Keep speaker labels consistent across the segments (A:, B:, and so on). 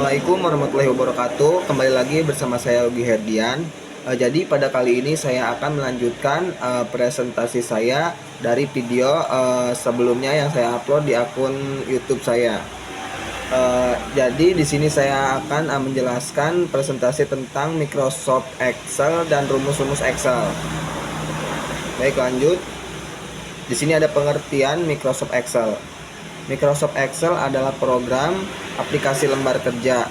A: Assalamualaikum warahmatullahi wabarakatuh. Kembali lagi bersama saya Yogi Herdian. Jadi pada kali ini saya akan melanjutkan presentasi saya dari video sebelumnya yang saya upload di akun YouTube saya. Jadi di sini saya akan menjelaskan presentasi tentang Microsoft Excel dan rumus-rumus Excel. Baik, lanjut. Di sini ada pengertian Microsoft Excel. Microsoft Excel adalah program aplikasi lembar kerja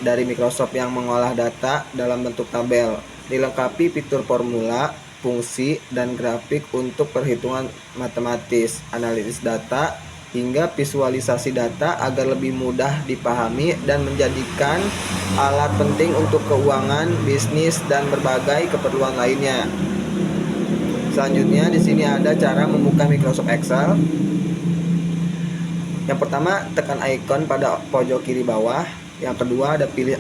A: dari Microsoft yang mengolah data dalam bentuk tabel, dilengkapi fitur formula, fungsi, dan grafik untuk perhitungan matematis, analisis data, hingga visualisasi data agar lebih mudah dipahami dan menjadikan alat penting untuk keuangan, bisnis, dan berbagai keperluan lainnya. Selanjutnya di sini ada cara membuka Microsoft Excel. Yang pertama, tekan icon pada pojok kiri bawah. Yang kedua, ada pilih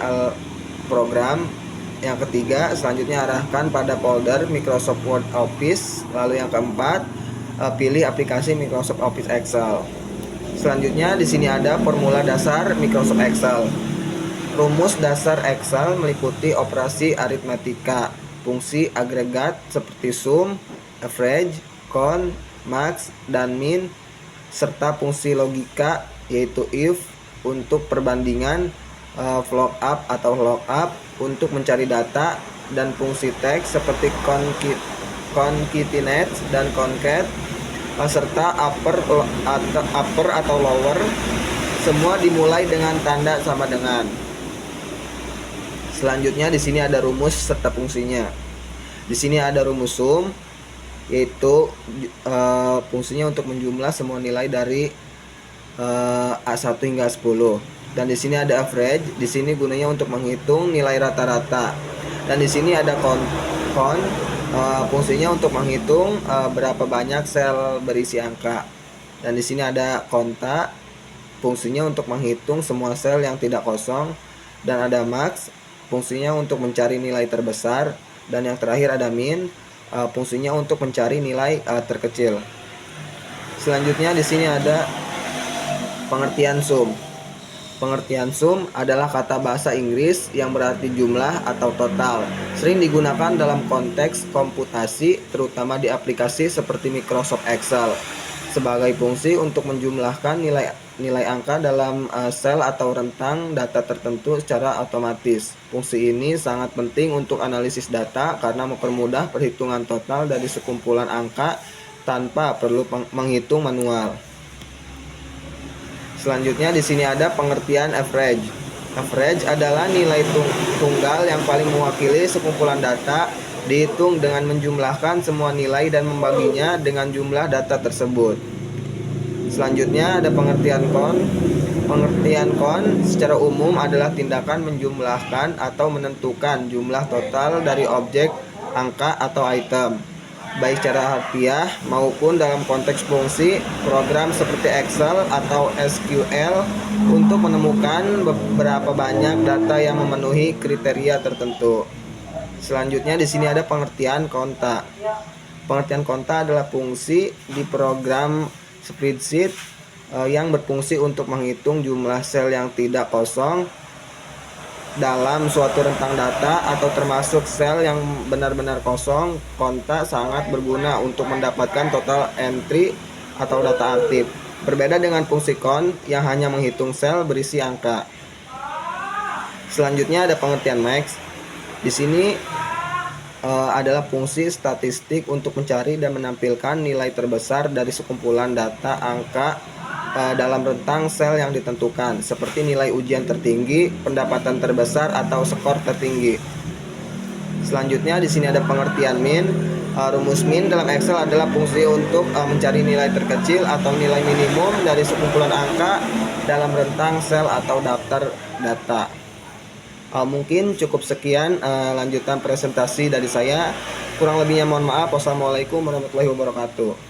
A: program. Yang ketiga, selanjutnya arahkan pada folder Microsoft Word Office. Lalu yang keempat, pilih aplikasi Microsoft Office Excel. Selanjutnya di sini ada formula dasar Microsoft Excel. Rumus dasar Excel meliputi operasi aritmetika, fungsi agregat seperti sum, average, count, max, dan min, serta fungsi logika yaitu if untuk perbandingan, lookup atau lookup untuk mencari data, dan fungsi teks seperti concatenate dan concat, serta upper atau lower. Semua dimulai dengan tanda sama dengan. Selanjutnya di sini ada rumus serta fungsinya. Di sini ada rumus sum, yaitu fungsinya untuk menjumlah semua nilai dari A1 hingga 10. Dan di sini ada average, di sini gunanya untuk menghitung nilai rata-rata. Dan di sini ada count, fungsinya untuk menghitung berapa banyak sel berisi angka. Dan di sini ada konta, fungsinya untuk menghitung semua sel yang tidak kosong. Dan ada max, fungsinya untuk mencari nilai terbesar. Dan yang terakhir ada min, fungsinya untuk mencari nilai terkecil. Selanjutnya di sini ada pengertian sum. Pengertian sum adalah kata bahasa Inggris yang berarti jumlah atau total. Sering digunakan dalam konteks komputasi, terutama di aplikasi seperti Microsoft Excel, sebagai fungsi untuk menjumlahkan nilai angka dalam sel atau rentang data tertentu secara otomatis. Fungsi ini sangat penting untuk analisis data karena mempermudah perhitungan total dari sekumpulan angka tanpa perlu menghitung manual. Selanjutnya di sini ada pengertian average. Average adalah nilai tunggal yang paling mewakili sekumpulan data, dihitung dengan menjumlahkan semua nilai dan membaginya dengan jumlah data tersebut. Selanjutnya ada pengertian count. Pengertian count secara umum adalah tindakan menjumlahkan atau menentukan jumlah total dari objek, angka, atau item, baik secara harfiah maupun dalam konteks fungsi program seperti Excel atau SQL untuk menemukan beberapa banyak data yang memenuhi kriteria tertentu. Selanjutnya di sini ada pengertian konta. Pengertian konta adalah fungsi di program spreadsheet yang berfungsi untuk menghitung jumlah sel yang tidak kosong dalam suatu rentang data atau termasuk sel yang benar-benar kosong. Konta sangat berguna untuk mendapatkan total entry atau data aktif. Berbeda dengan fungsi count yang hanya menghitung sel berisi angka. Selanjutnya ada pengertian max. Di sini adalah fungsi statistik untuk mencari dan menampilkan nilai terbesar dari sekumpulan data angka dalam rentang sel yang ditentukan, seperti nilai ujian tertinggi, pendapatan terbesar, atau skor tertinggi. Selanjutnya di sini ada pengertian min. Rumus min dalam Excel adalah fungsi untuk mencari nilai terkecil atau nilai minimum dari sekumpulan angka dalam rentang sel atau daftar data. Mungkin cukup sekian lanjutan presentasi dari saya. Kurang lebihnya mohon maaf. Wassalamualaikum warahmatullahi wabarakatuh.